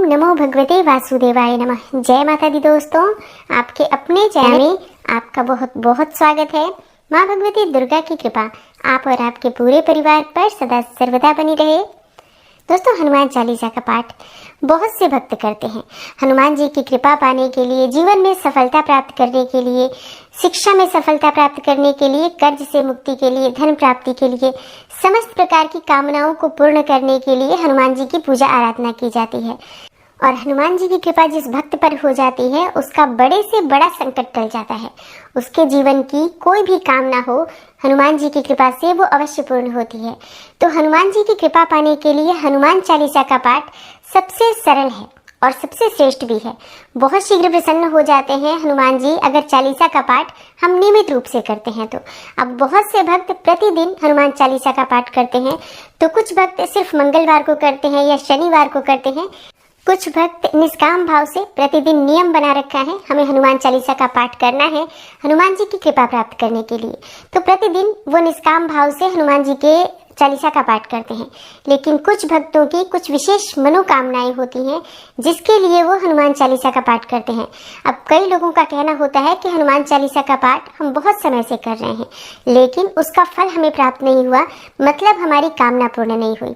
ओम नमो भगवते वासुदेवाय नमः। जय माता दी दोस्तों, आपके अपने चैनल में आपका बहुत बहुत स्वागत है। माँ भगवती दुर्गा की कृपा आप और आपके पूरे परिवार पर सदा सर्वदा बनी रहे। दोस्तों, हनुमान चालीसा का पाठ बहुत से भक्त करते हैं। हनुमान जी की कृपा पाने के लिए, जीवन में सफलता प्राप्त करने के लिए, शिक्षा में सफलता प्राप्त करने के लिए, कर्ज से मुक्ति के लिए, धन प्राप्ति के लिए, समस्त प्रकार की कामनाओं को पूर्ण करने के लिए हनुमान जी की पूजा आराधना की जाती है। और हनुमान जी की कृपा जिस भक्त पर हो जाती है, उसका बड़े से बड़ा संकट टल जाता है। उसके जीवन की कोई भी कामना हो, हनुमान जी की कृपा से वो अवश्य पूर्ण होती है। तो हनुमान जी की कृपा पाने के लिए हनुमान चालीसा का पाठ सबसे सरल है और सबसे श्रेष्ठ भी है। बहुत शीघ्र प्रसन्न हो जाते हैं हनुमान जी अगर चालीसा का पाठ हम नियमित रूप से करते हैं तो। अब बहुत से भक्त प्रतिदिन हनुमान चालीसा का पाठ करते हैं, तो कुछ भक्त सिर्फ मंगलवार को करते हैं या शनिवार को करते हैं। कुछ भक्त निष्काम भाव से प्रतिदिन नियम बना रखा है, हमें हनुमान चालीसा का पाठ करना है हनुमान जी की कृपा प्राप्त करने के लिए। तो प्रतिदिन वो निष्काम भाव से हनुमान जी के चालीसा का पाठ करते हैं। लेकिन कुछ भक्तों की कुछ विशेष मनोकामनाएं होती हैं जिसके लिए वो हनुमान चालीसा का पाठ करते हैं। अब कई लोगों का कहना होता है कि हनुमान चालीसा का पाठ हम बहुत समय से कर रहे हैं, लेकिन उसका फल हमें प्राप्त नहीं हुआ, मतलब हमारी कामना पूर्ण नहीं हुई।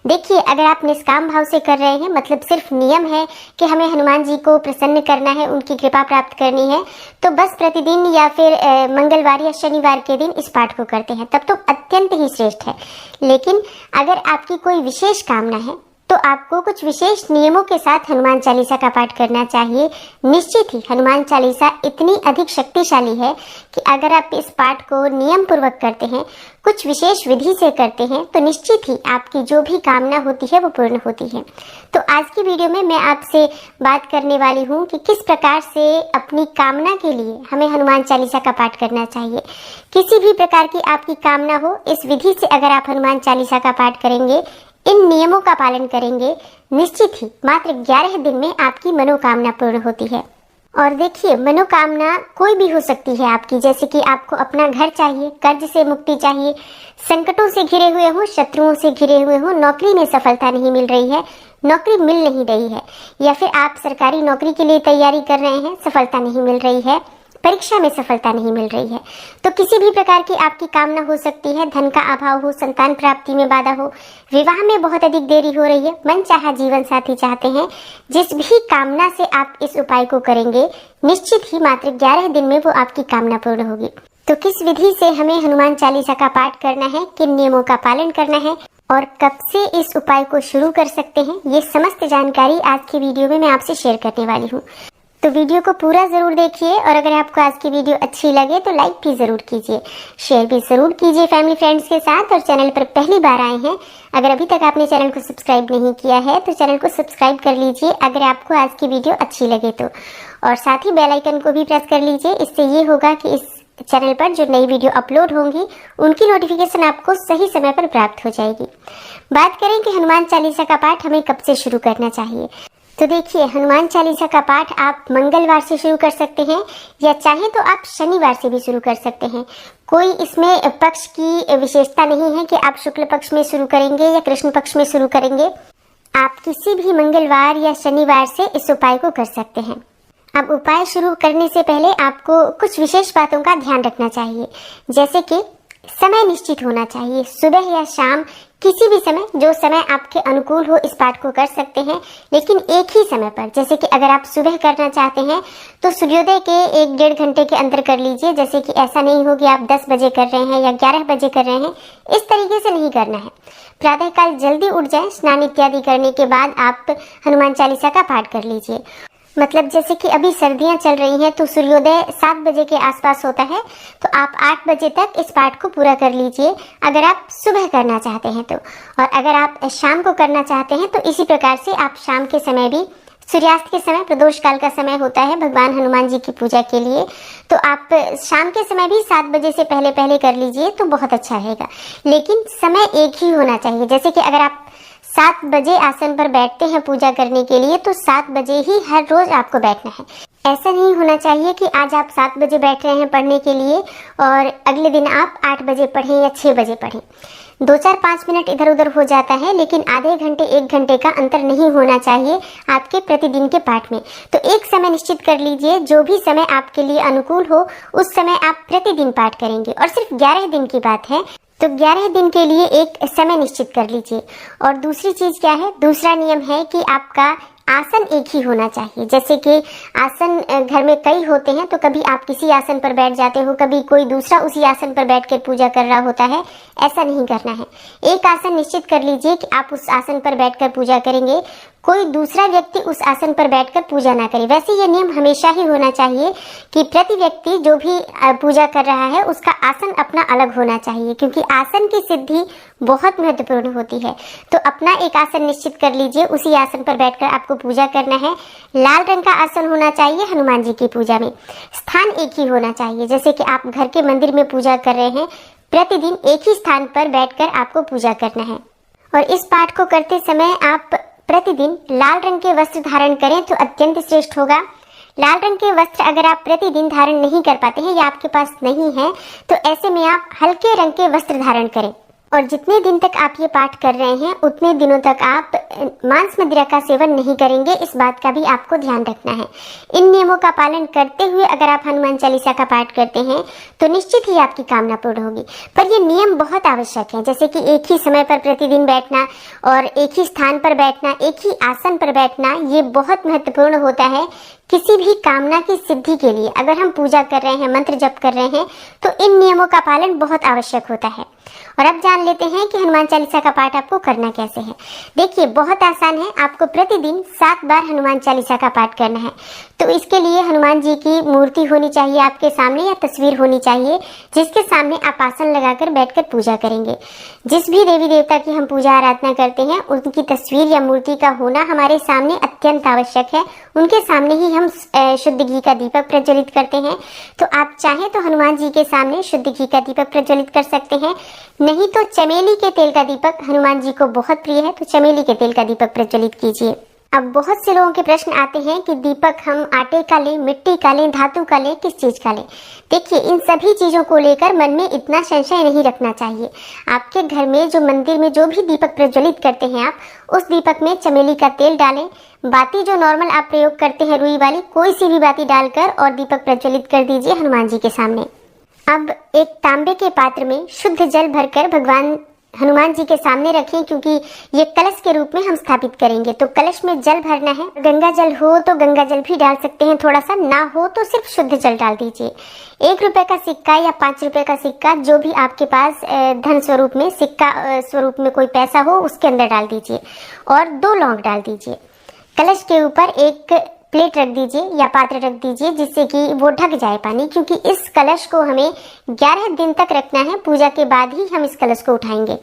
देखिए, अगर आप निष्काम भाव से कर रहे हैं, मतलब सिर्फ नियम है कि हमें हनुमान जी को प्रसन्न करना है, उनकी कृपा प्राप्त करनी है, तो बस प्रतिदिन या फिर मंगलवार या शनिवार के दिन इस पाठ को करते हैं, तब तो अत्यंत ही श्रेष्ठ है। लेकिन अगर आपकी कोई विशेष कामना है तो आपको कुछ विशेष नियमों के साथ हनुमान चालीसा का पाठ करना चाहिए। निश्चित ही हनुमान चालीसा इतनी अधिक शक्तिशाली है कि अगर आप इस पाठ को नियम पूर्वक करते हैं, कुछ विशेष विधि से करते हैं, तो निश्चित ही आपकी जो भी कामना होती है वो पूर्ण होती है। तो आज की वीडियो में मैं आपसे बात करने वाली हूँ कि किस प्रकार से अपनी कामना के लिए हमें हनुमान चालीसा का पाठ करना चाहिए। किसी भी प्रकार की आपकी कामना हो, इस विधि से अगर आप हनुमान चालीसा का पाठ करेंगे, इन नियमों का पालन करेंगे, निश्चित ही मात्र 11 दिन में आपकी मनोकामना पूर्ण होती है। और देखिए, मनोकामना कोई भी हो सकती है आपकी, जैसे कि आपको अपना घर चाहिए, कर्ज से मुक्ति चाहिए, संकटों से घिरे हुए हो, शत्रुओं से घिरे हुए हो, नौकरी में सफलता नहीं मिल रही है, नौकरी मिल नहीं रही है, या फिर आप सरकारी नौकरी के लिए तैयारी कर रहे हैं, सफलता नहीं मिल रही है, परीक्षा में सफलता नहीं मिल रही है, तो किसी भी प्रकार की आपकी कामना हो सकती है। धन का अभाव हो, संतान प्राप्ति में बाधा हो, विवाह में बहुत अधिक देरी हो रही है, मनचाहा जीवन साथी चाहते हैं, जिस भी कामना से आप इस उपाय को करेंगे, निश्चित ही मात्र 11 दिन में वो आपकी कामना पूर्ण होगी। तो किस विधि से हमें हनुमान चालीसा का पाठ करना है, किन नियमों का पालन करना है और कब से इस उपाय को शुरू कर सकते हैं, ये समस्त जानकारी आज की वीडियो में मैं आपसे शेयर करने वाली हूँ। तो वीडियो को पूरा जरूर देखिए, और अगर आपको आज की वीडियो अच्छी लगे तो लाइक भी जरूर कीजिए, शेयर भी जरूर कीजिए फैमिली फ्रेंड्स के साथ। और चैनल पर पहली बार आए हैं, अगर अभी तक आपने चैनल को सब्सक्राइब नहीं किया है तो चैनल को सब्सक्राइब कर लीजिए अगर आपको आज की वीडियो अच्छी लगे तो। और साथ ही बेल आइकन को भी प्रेस कर लीजिए, इससे ये होगा कि इस चैनल पर जो नई वीडियो अपलोड होंगी उनकी नोटिफिकेशन आपको सही समय पर प्राप्त हो जाएगी। बात करें कि हनुमान चालीसा का पाठ हमें कब से शुरू करना चाहिए, तो देखिए, हनुमान चालीसा का पाठ आप मंगलवार से शुरू कर सकते हैं, या चाहे तो आप शनिवार से भी शुरू कर सकते हैं। कोई इसमें पक्ष की विशेषता नहीं है कि आप शुक्ल पक्ष में शुरू करेंगे या कृष्ण पक्ष में शुरू करेंगे। आप किसी भी मंगलवार या शनिवार से इस उपाय को कर सकते हैं। अब उपाय शुरू करने से पहले आपको कुछ विशेष बातों का ध्यान रखना चाहिए, जैसे कि समय निश्चित होना चाहिए। सुबह या शाम किसी भी समय, जो समय आपके अनुकूल हो, इस पाठ को कर सकते हैं, लेकिन एक ही समय पर। जैसे कि अगर आप सुबह करना चाहते हैं तो सूर्योदय के 1-1.5 घंटे के अंदर कर लीजिए। जैसे कि ऐसा नहीं हो कि आप 10 बजे कर रहे हैं या 11 बजे कर रहे हैं, इस तरीके से नहीं करना है। प्रातःकाल जल्दी उठ जाए, स्नान इत्यादि करने के बाद आप हनुमान चालीसा का पाठ कर लीजिए। मतलब जैसे कि अभी सर्दियां चल रही हैं तो सूर्योदय 7 बजे के आसपास होता है, तो आप 8 बजे तक इस पाठ को पूरा कर लीजिए अगर आप सुबह करना चाहते हैं तो। और अगर आप शाम को करना चाहते हैं तो इसी प्रकार से आप शाम के समय भी, सूर्यास्त के समय प्रदोष काल का समय होता है भगवान हनुमान जी की पूजा के लिए, तो आप शाम के समय भी 7 बजे से पहले पहले कर लीजिए तो बहुत अच्छा रहेगा। लेकिन समय एक ही होना चाहिए। जैसे कि अगर आप 7 बजे आसन पर बैठते हैं पूजा करने के लिए, तो 7 बजे ही हर रोज आपको बैठना है। ऐसा नहीं होना चाहिए कि आज आप 7 बजे बैठ रहे हैं पढ़ने के लिए और अगले दिन आप 8 बजे पढ़ें या 6 बजे पढ़ें। 2-4-5 मिनट इधर उधर हो जाता है, लेकिन आधे घंटे 1 घंटे का अंतर नहीं होना चाहिए आपके प्रतिदिन के पाठ में। तो एक समय निश्चित कर लीजिए, जो भी समय आपके लिए अनुकूल हो उस समय आप प्रतिदिन पाठ करेंगे। और सिर्फ 11 दिन की बात है, तो 11 दिन के लिए एक समय निश्चित कर लीजिए। और दूसरी चीज क्या है, दूसरा नियम है कि आपका आसन एक ही होना चाहिए। जैसे कि आसन घर में कई होते हैं, तो कभी आप किसी आसन पर बैठ जाते हो, कभी कोई दूसरा उसी आसन पर बैठकर पूजा कर रहा होता है। ऐसा नहीं करना है। एक आसन निश्चित कर लीजिए कि आप उस आसन पर बैठकर पूजा करेंगे, कोई दूसरा व्यक्ति उस आसन पर बैठकर पूजा ना करे। वैसे ये नियम हमेशा ही होना चाहिए कि प्रति व्यक्ति जो भी पूजा कर रहा है उसका आसन अपना अलग होना चाहिए, क्योंकि आसन की सिद्धि बहुत महत्वपूर्ण होती है। तो अपना एक आसन निश्चित कर लीजिए, उसी आसन पर बैठकर आपको पूजा करना है। लाल रंग का आसन होना चाहिए हनुमान जी की पूजा में। स्थान एक ही होना चाहिए, जैसे कि आप घर के मंदिर में पूजा कर रहे हैं, प्रतिदिन एक ही स्थान पर बैठकर आपको पूजा करना है। और इस पाठ को करते समय आप प्रतिदिन लाल रंग के वस्त्र धारण करें तो अत्यंत श्रेष्ठ होगा। लाल रंग के वस्त्र अगर आप प्रतिदिन धारण नहीं कर पाते हैं या आपके पास नहीं है, तो ऐसे में आप हल्के रंग के वस्त्र धारण करें। और जितने दिन तक आप ये पाठ कर रहे हैं उतने दिनों तक आप मांस मदिरा का सेवन नहीं करेंगे, इस बात का भी आपको ध्यान रखना है। इन नियमों का पालन करते हुए अगर आप हनुमान चालीसा का पाठ करते हैं तो निश्चित ही आपकी कामना पूर्ण होगी। पर ये नियम बहुत आवश्यक है, जैसे कि एक ही समय पर प्रतिदिन बैठना और एक ही स्थान पर बैठना, एक ही आसन पर बैठना, ये बहुत महत्वपूर्ण होता है किसी भी कामना की सिद्धि के लिए। अगर हम पूजा कर रहे हैं, मंत्र जप कर रहे हैं, तो इन नियमों का पालन बहुत आवश्यक होता है। और अब जान लेते हैं कि हनुमान चालीसा का पाठ आपको करना कैसे है। देखिए, बहुत आसान है। आपको प्रतिदिन 7 बार हनुमान चालीसा का पाठ करना है। तो इसके लिए हनुमान जी की मूर्ति होनी चाहिए आपके सामने, या तस्वीर होनी चाहिए जिसके सामने आप आसन लगाकर बैठकर पूजा करेंगे। जिस भी देवी देवता की हम पूजा आराधना करते हैं उनकी तस्वीर या मूर्ति का होना हमारे सामने अत्यंत आवश्यक है। उनके सामने ही हम शुद्ध घी का दीपक प्रज्वलित करते हैं। तो आप चाहें तो हनुमान जी के सामने शुद्ध घी का दीपक प्रज्वलित कर सकते हैं, नहीं तो चमेली के तेल का दीपक हनुमान जी को बहुत प्रिय है, तो चमेली के तेल का दीपक प्रज्वलित कीजिए। अब बहुत से लोगों के प्रश्न आते हैं कि दीपक हम आटे का लें, मिट्टी का लें, धातु का लें, किस चीज का लें। देखिए, इन सभी चीजों को लेकर मन में इतना संशय नहीं रखना चाहिए। आपके घर में जो मंदिर में जो भी दीपक प्रज्वलित करते हैं आप, उस दीपक में चमेली का तेल डालें। बाती जो नॉर्मल आप प्रयोग करते हैं रुई वाली, कोई सी भी बाती डालकर और दीपक प्रज्वलित कर दीजिए हनुमान जी के सामने। अब एक तांबे के पात्र में शुद्ध जल भरकर भगवान हनुमान जी के सामने रखें, क्योंकि ये कलश के रूप में हम स्थापित करेंगे। तो कलश में जल भरना है। गंगा जल हो तो गंगा जल भी डाल सकते हैं थोड़ा सा, ना हो तो सिर्फ शुद्ध जल डाल दीजिए। 1 रुपए का सिक्का या 5 रुपए का सिक्का, जो भी आपके पास धन स्वरूप में, सिक्का स्वरूप में कोई पैसा हो, उसके अंदर डाल दीजिए और 2 लौंग डाल दीजिए। कलश के ऊपर एक प्लेट रख दीजिए या पात्र रख दीजिए, जिससे कि वो ढक जाए पानी, क्योंकि इस कलश को हमें 11 दिन तक रखना है। पूजा के बाद ही हम इस कलश को उठाएंगे।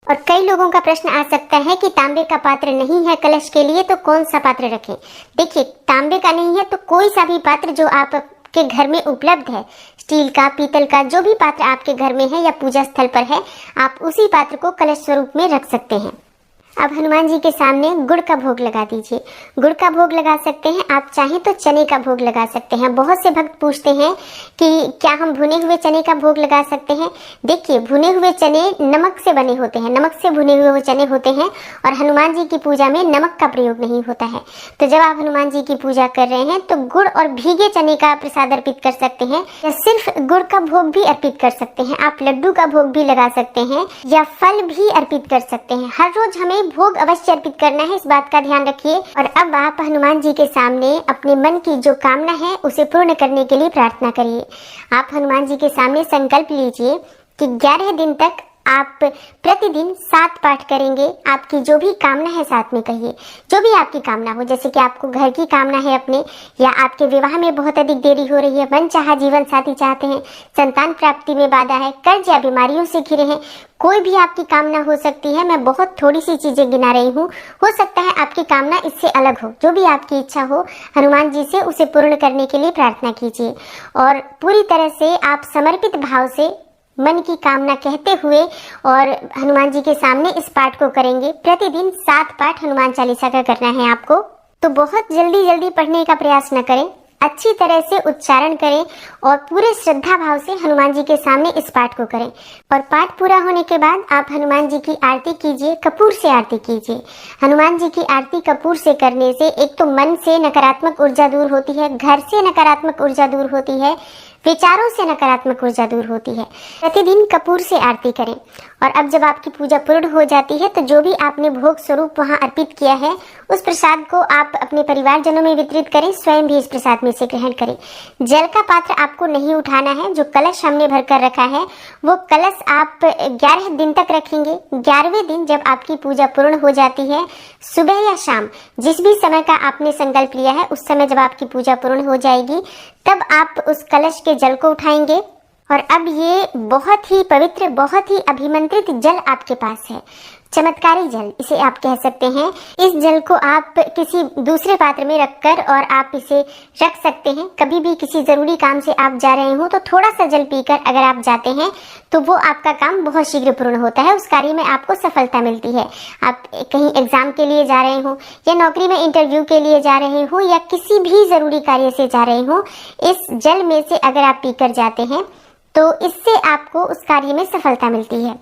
और कई लोगों का प्रश्न आ सकता है कि तांबे का पात्र नहीं है कलश के लिए, तो कौन सा पात्र रखें। देखिए, तांबे का नहीं है तो कोई सा भी पात्र जो आपके घर में उपलब्ध है, स्टील का, पीतल का, जो भी पात्र आपके घर में है या पूजा स्थल पर है, आप उसी पात्र को कलश स्वरूप में रख सकते हैं। अब हनुमान जी के सामने गुड़ का भोग लगा दीजिए। गुड़ का भोग लगा सकते हैं, आप चाहें तो चने का भोग लगा सकते हैं। बहुत से भक्त पूछते हैं कि क्या हम भुने हुए चने का भोग लगा सकते हैं। देखिए, भुने हुए चने नमक से बने होते हैं, नमक से भुने हुए वो चने होते हैं, और हनुमान जी की पूजा में नमक का प्रयोग नहीं होता है। तो जब आप हनुमान जी की पूजा कर रहे हैं तो गुड़ और भीगे चने का प्रसाद अर्पित कर सकते हैं, या सिर्फ गुड़ का भोग भी अर्पित कर सकते हैं। आप लड्डू का भोग भी लगा सकते हैं या फल भी अर्पित कर सकते हैं। हर रोज हमें भोग अवश्य अर्पित करना है, इस बात का ध्यान रखिए। और अब आप हनुमान जी के सामने अपने मन की जो कामना है उसे पूर्ण करने के लिए प्रार्थना करिए। आप हनुमान जी के सामने संकल्प लीजिए कि 11 दिन तक आप प्रतिदिन 7 पाठ करेंगे। आपकी जो भी कामना है साथ में कहिए, जो भी आपकी कामना हो। जैसे कि आपको घर की कामना है अपने, या आपके विवाह में बहुत अधिक देरी हो रही है, मनचाहा जीवन साथी चाहते हैं, संतान प्राप्ति में बाधा है, कर्ज या बीमारियों से घिरे हैं, कोई भी आपकी कामना हो सकती है। मैं बहुत थोड़ी सी चीजें गिना रही हूँ, हो सकता है आपकी कामना इससे अलग हो। जो भी आपकी इच्छा हो हनुमान जी से उसे पूर्ण करने के लिए प्रार्थना कीजिए, और पूरी तरह से आप समर्पित भाव से मन की कामना कहते हुए और हनुमान जी के सामने इस पाठ को करेंगे। प्रतिदिन 7 पाठ हनुमान चालीसा का करना है आपको। तो बहुत जल्दी जल्दी पढ़ने का प्रयास न करें, अच्छी तरह से उच्चारण करें और पूरे श्रद्धा भाव से हनुमान जी के सामने इस पाठ को करें। और पाठ पूरा होने के बाद आप हनुमान जी की आरती कीजिए, कपूर से आरती कीजिए। हनुमान जी की आरती कपूर से करने से एक तो मन से नकारात्मक ऊर्जा दूर होती है, घर से नकारात्मक ऊर्जा दूर होती है, विचारों से नकारात्मक ऊर्जा दूर होती है। प्रतिदिन कपूर से आरती करें। और अब जब आपकी पूजा पूर्ण हो जाती है तो जो भी आपने भोग स्वरूप वहां अर्पित किया है उस प्रसाद को आप अपने परिवारजनों में वितरित करें, स्वयं भी इस प्रसाद में से ग्रहण करें। जल का पात्र आपको नहीं उठाना है। जो कलश हमने भरकर रखा है वो कलश आप 11 दिन तक रखेंगे। 11वें दिन जब आपकी पूजा पूर्ण हो जाती है, सुबह या शाम जिस भी समय का आपने संकल्प लिया है उस समय जब आपकी पूजा पूर्ण हो जाएगी तब आप उस कलश के जल को उठाएंगे। और अब ये बहुत ही पवित्र, बहुत ही अभिमंत्रित जल आपके पास है, चमत्कारी जल इसे आप कह सकते हैं। इस जल को आप किसी दूसरे पात्र में रखकर और आप इसे रख सकते हैं। कभी भी किसी जरूरी काम से आप जा रहे हो तो थोड़ा सा जल पीकर अगर आप जाते हैं तो वो आपका काम बहुत शीघ्र पूर्ण होता है, उस कार्य में आपको सफलता मिलती है। आप कहीं एग्जाम के लिए जा रहे हो या नौकरी में इंटरव्यू के लिए जा रहे हो या किसी भी जरूरी कार्य से जा रहे हो, इस जल में से अगर आप पीकर जाते हैं तो इससे आपको उस कार्य में सफलता मिलती है।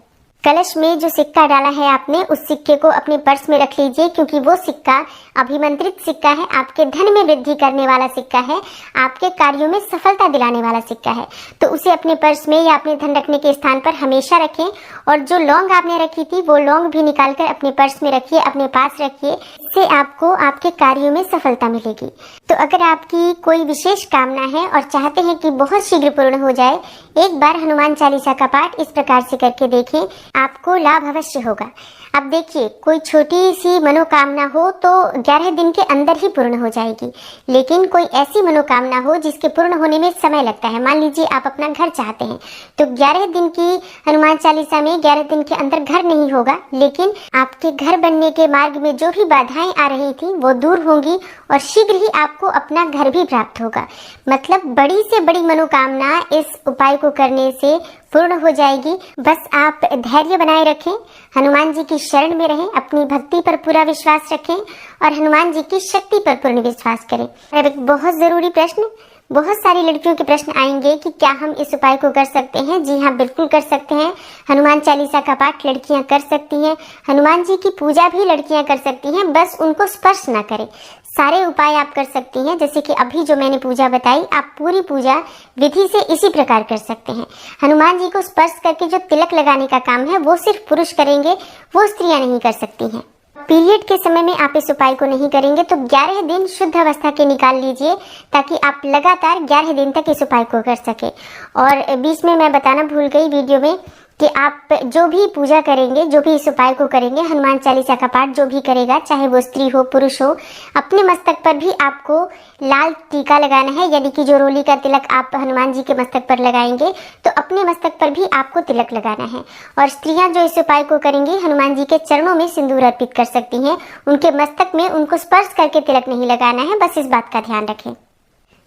कलश में जो सिक्का डाला है आपने उस सिक्के को अपने पर्स में रख लीजिए, क्योंकि वो सिक्का अभिमंत्रित सिक्का है, आपके धन में वृद्धि करने वाला सिक्का है, आपके कार्यों में सफलता दिलाने वाला सिक्का है। तो उसे अपने पर्स में या अपने धन रखने के स्थान पर हमेशा रखें। और जो लौंग आपने रखी थी वो लौंग भी निकालकर अपने पर्स में रखिए, अपने पास रखिए। इससे आपको आपके कार्यों में सफलता मिलेगी। तो अगर आपकी कोई विशेष कामना है और चाहते हैं कि बहुत शीघ्र पूर्ण हो जाए, एक बार हनुमान चालीसा का पाठ इस प्रकार से करके देखें, आपको लाभ अवश्य होगा। अब देखिए, कोई छोटी सी मनोकामना हो तो 11 दिन के अंदर ही पूर्ण हो जाएगी, लेकिन कोई ऐसी मनोकामना हो जिसके पूर्ण होने में समय लगता है। मान लीजिए आप अपना घर चाहते हैं तो 11 दिन की हनुमान चालीसा में 11 दिन के अंदर घर नहीं होगा, लेकिन आपके घर बनने के मार्ग में जो भी बाधाएं आ रही थी वो दूर होंगी और शीघ्र ही आपको अपना घर भी प्राप्त होगा। मतलब बड़ी से बड़ी मनोकामना इस उपाय को करने से पूर्ण हो जाएगी। बस आप धैर्य बनाए रखें, हनुमान जी की शरण में रहें, अपनी भक्ति पर पूरा विश्वास रखें और हनुमान जी की शक्ति पर पूर्ण विश्वास करें। अब एक बहुत जरूरी प्रश्न, बहुत सारी लड़कियों के प्रश्न आएंगे कि क्या हम इस उपाय को कर सकते हैं? जी हाँ, बिल्कुल कर सकते हैं। हनुमान चालीसा का पाठ लड़कियां कर सकती हैं, हनुमान जी की पूजा भी लड़कियां कर सकती हैं, बस उनको स्पर्श ना करें। सारे उपाय आप कर सकती हैं, जैसे कि अभी जो मैंने पूजा बताई, आप पूरी पूजा विधि से इसी प्रकार कर सकते हैं। हनुमान जी को स्पर्श करके जो तिलक लगाने का काम है वो सिर्फ पुरुष करेंगे, वो स्त्रियां नहीं कर सकती हैं। पीरियड के समय में आप इस उपाय को नहीं करेंगे तो 11 दिन शुद्ध अवस्था के निकाल लीजिए, ताकि आप लगातार 11 दिन तक इस उपाय को कर सके। और बीच में मैं बताना भूल गई वीडियो में कि आप जो भी पूजा करेंगे, जो भी इस उपाय को करेंगे, हनुमान चालीसा का पाठ जो भी करेगा, चाहे वो स्त्री हो पुरुष हो, अपने मस्तक पर भी आपको लाल टीका लगाना है। यानी कि जो रोली का तिलक आप हनुमान जी के मस्तक पर लगाएंगे तो अपने मस्तक पर भी आपको तिलक लगाना है। और स्त्रियां जो इस उपाय को करेंगी हनुमान जी के चरणों में सिंदूर अर्पित कर सकती हैं, उनके मस्तक में उनको स्पर्श करके तिलक नहीं लगाना है, बस इस बात का ध्यान रखें।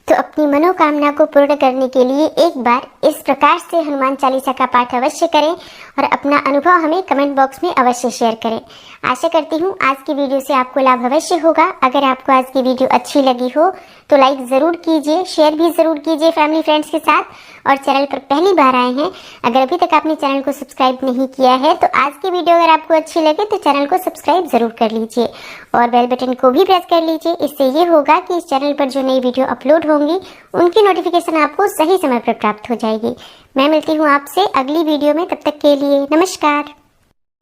तो अपनी मनोकामना को पूर्ण करने के लिए एक बार इस प्रकार से हनुमान चालीसा का पाठ अवश्य करें और अपना अनुभव हमें कमेंट बॉक्स में अवश्य शेयर करें। आशा करती हूँ आज की वीडियो से आपको लाभ अवश्य होगा। अगर आपको आज की वीडियो अच्छी लगी हो तो लाइक ज़रूर कीजिए, शेयर भी ज़रूर कीजिए फैमिली फ्रेंड्स के साथ। और चैनल पर पहली बार आए हैं, अगर अभी तक आपने चैनल को सब्सक्राइब नहीं किया है तो आज की वीडियो अगर आपको अच्छी लगे तो चैनल को सब्सक्राइब ज़रूर कर लीजिए और बेल बटन को भी प्रेस कर लीजिए। इससे ये होगा कि इस चैनल पर जो नई वीडियो अपलोड होंगी उनकी नोटिफिकेशन आपको सही समय पर प्राप्त हो जाएगी। मैं मिलती हूँ आपसे अगली वीडियो में, तब तक के लिए नमस्कार।